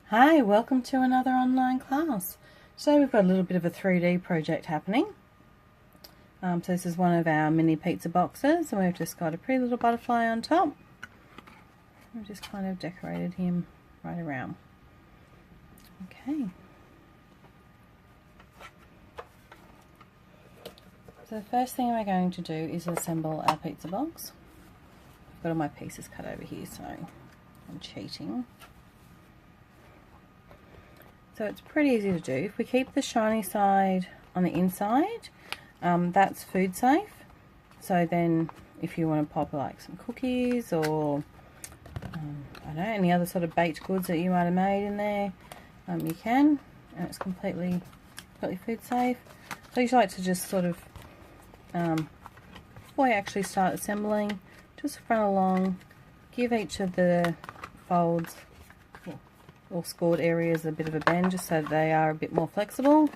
Hi, welcome to another online class. Today we've got a little bit of a 3D project happening. So this is one of our mini pizza boxes, and we've just got a pretty little butterfly on top. We've just kind of decorated him right around. Okay. So the first thing we're going to do is assemble our pizza box. I've got all my pieces cut over here, so I'm cheating. So it's pretty easy to do. If we keep the shiny side on the inside, that's food safe. So then if you want to pop like some cookies or I don't know, any other sort of baked goods that you might have made in there, you can, and it's completely food safe. So you like to just sort of, before you actually start assembling, just run along, give each of the folds or scored areas a bit of a bend just so that they are a bit more flexible,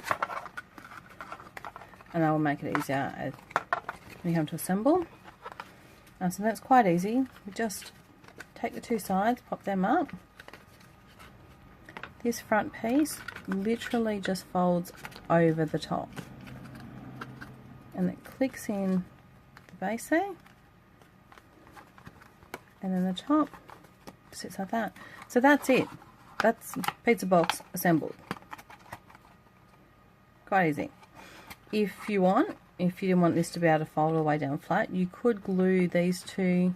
and that will make it easier when you come to assemble. So that's quite easy. We just take the two sides, pop them up. This front piece literally just folds over the top and it clicks in the base there, and then the top sits like that. So that's it. That's pizza box assembled. Quite easy. If you didn't want this to be able to fold all the way down flat, you could glue these two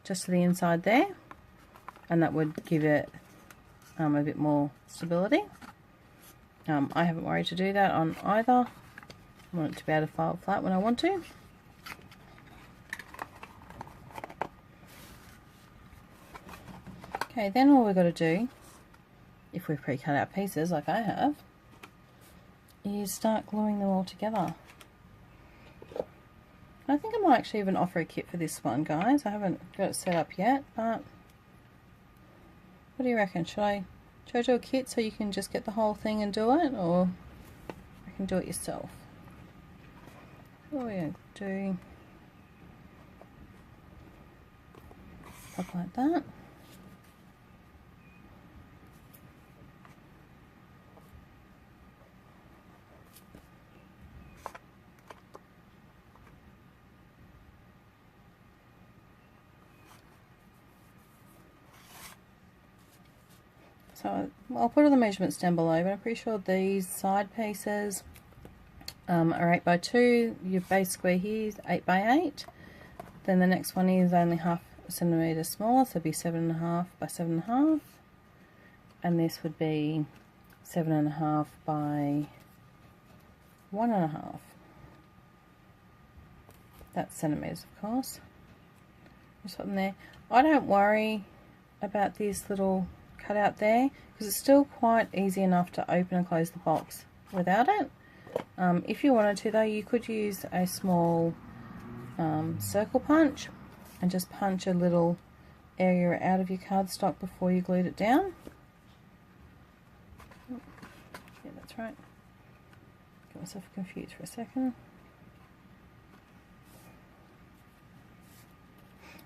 just to the inside there, and that would give it a bit more stability. I haven't worried to do that on either. I want it to be able to fold flat when I want to. Okay, then all we've got to do, if we've pre-cut our pieces like I have, is start gluing them all together. I think I might actually even offer a kit for this one, guys. I haven't got it set up yet, but what do you reckon? Should I do a kit so you can just get the whole thing and do it, or you can do it yourself? What are we going to do? Up like that. So I'll put all the measurements down below, but I'm pretty sure these side pieces are 8 by 2. Your base square here is 8 by 8. Then the next one is only half a centimetre smaller, so it'd be 7.5 by 7.5. And this would be 7.5 by 1.5. That's centimetres, of course. Just put them there. I don't worry about this little cut out there because it's still quite easy enough to open and close the box without it. If you wanted to though, you could use a small circle punch and just punch a little area out of your cardstock before you glued it down. Yeah, that's right. Got myself confused for a second.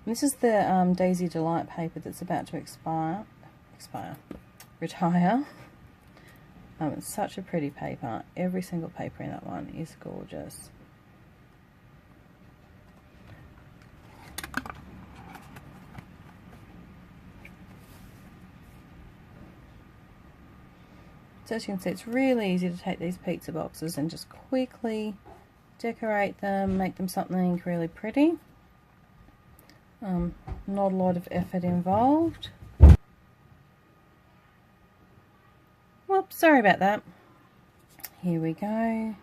And this is the Daisy Delight paper that's about to retire. It's such a pretty paper. Every single paper in that one is gorgeous. So as you can see, it's really easy to take these pizza boxes and just quickly decorate them, make them something really pretty. Not a lot of effort involved. Whoops, sorry about that. Here we go.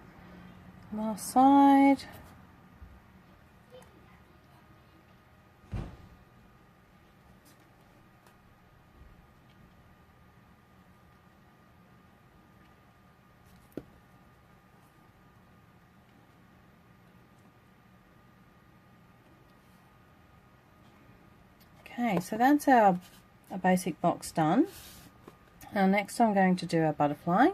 Last side. Okay, so that's our basic box done. Now next I'm going to do our butterfly,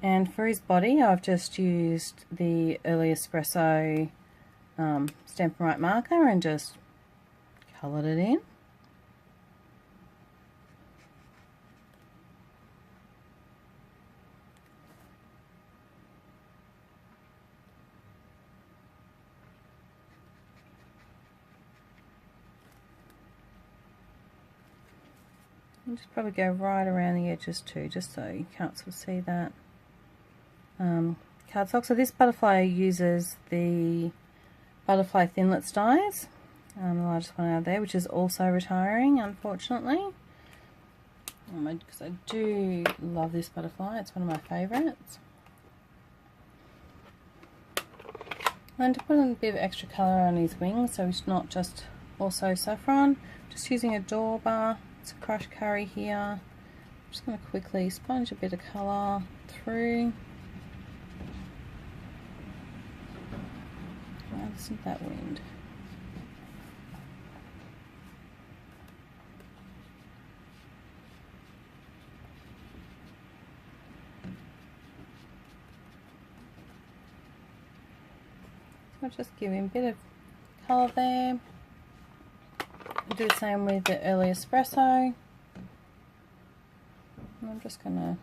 and for his body I've just used the Early Espresso Stampin' Right marker and just coloured it in. I'll just probably go right around the edges too, just so you can't sort of see that cardstock. So this butterfly uses the Butterfly Thinlits dies, the largest one out there, which is also retiring, unfortunately. Because I do love this butterfly, it's one of my favourites. And to put a bit of extra colour on his wings, so it's not just also saffron, just using a Dauber. It's a crushed curry here. I'm just going to quickly sponge a bit of colour through. Oh, isn't that wind? So I'll just give him a bit of colour there. I'll do the same with the early espresso. And I'm just gonna,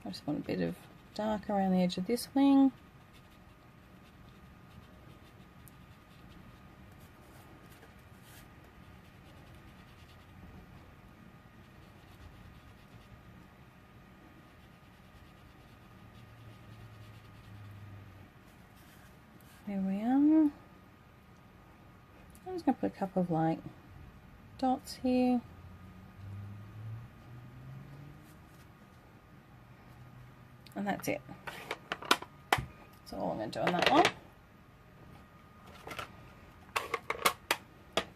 I just want a bit of dark around the edge of this wing. There we are. I'm just going to put a couple of like dots here. And that's it. That's all I'm going to do on that one.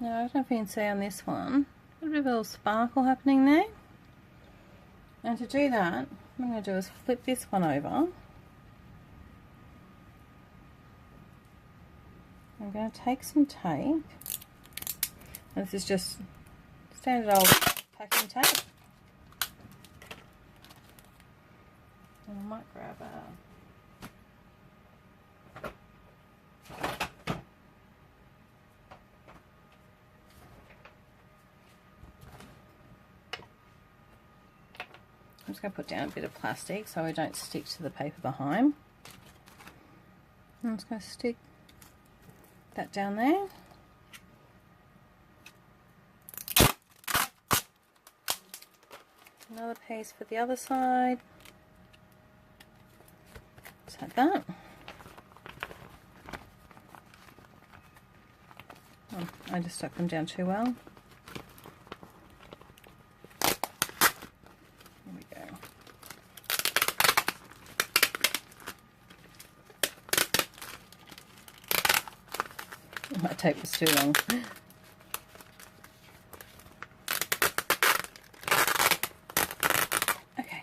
Now, I don't know if you can see on this one, a bit of a little sparkle happening there. And to do that, what I'm going to do is flip this one over. I'm going to take some tape, and this is just standard old packing tape. And I might grab I'm just going to put down a bit of plastic so I don't stick to the paper behind. I'm just going to stick that down there. Another piece for the other side. Just like that. Oh, I just stuck them down too well. There we go. My tape was too long. Okay.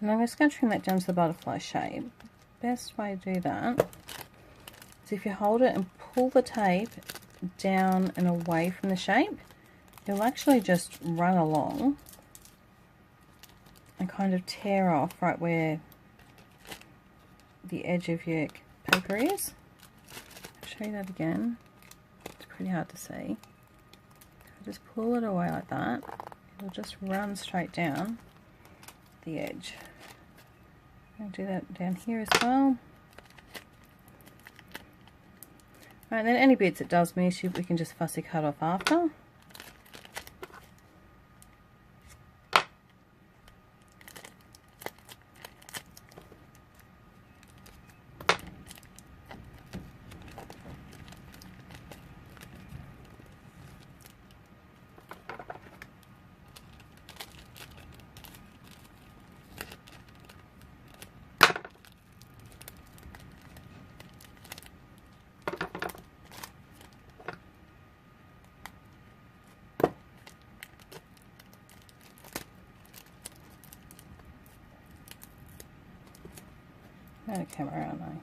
And I'm just going to trim that down to the butterfly shape. Best way to do that is if you hold it and pull the tape down and away from the shape, you'll actually just run along and kind of tear off right where the edge of your paper is. I'll show you that again. It's pretty hard to see. Just pull it away like that. It'll just run straight down the edge. I'll do that down here as well. Right, and then any bits it does miss, we can just fussy cut off after. Out of camera, aren't I?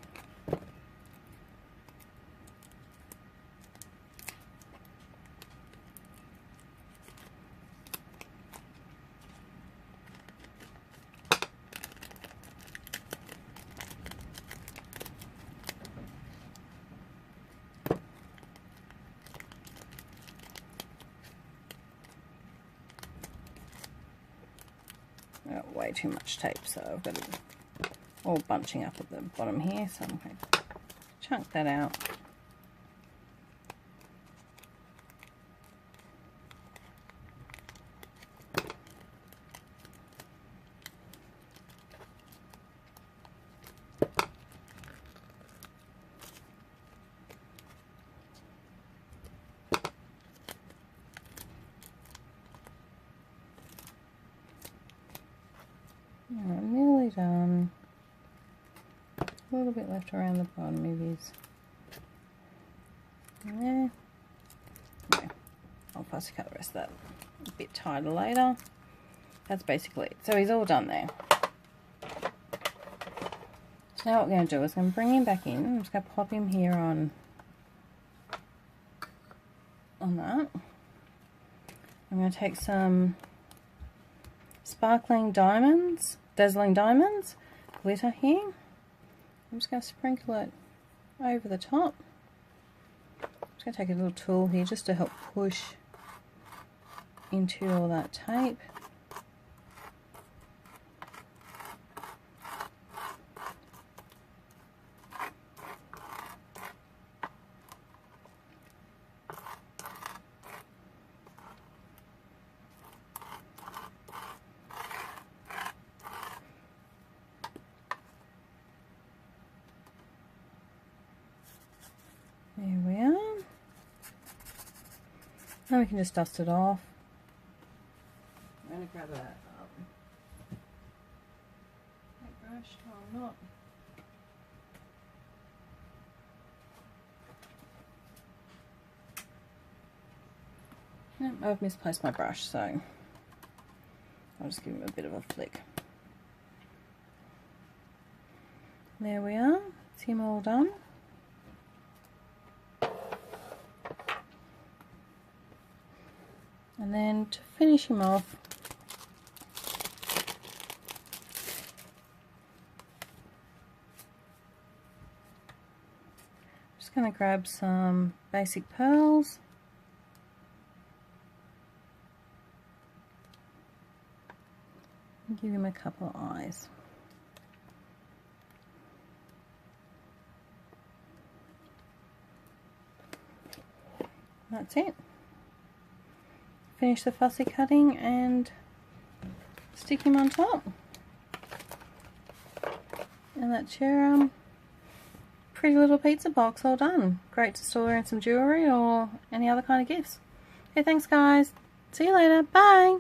got way too much tape, so I've got it all bunching up at the bottom here, so I'm going to chunk that out. I'm nearly done. A little bit left around the bottom of his. Yeah. No. I'll fussy cut the rest of that a bit tighter later. That's basically it. So he's all done there. So now what we're going to do is I'm going to bring him back in. I'm just going to pop him here on that. I'm going to take some sparkling diamonds, dazzling diamonds, glitter here. I'm just going to sprinkle it over the top. I'm just going to take a little tool here just to help push into all that tape. There we are. Now we can just dust it off. I'm going to grab a paintbrush. Oh, I'm not. Nope, I've misplaced my brush, so I'll just give him a bit of a flick. There we are. It's him all done. And then to finish him off, I'm just going to grab some basic pearls. And give him a couple of eyes. That's it. Finish the fussy cutting and stick him on top. And that's your pretty little pizza box all done. Great to store in some jewellery or any other kind of gifts. Okay, thanks guys. See you later. Bye.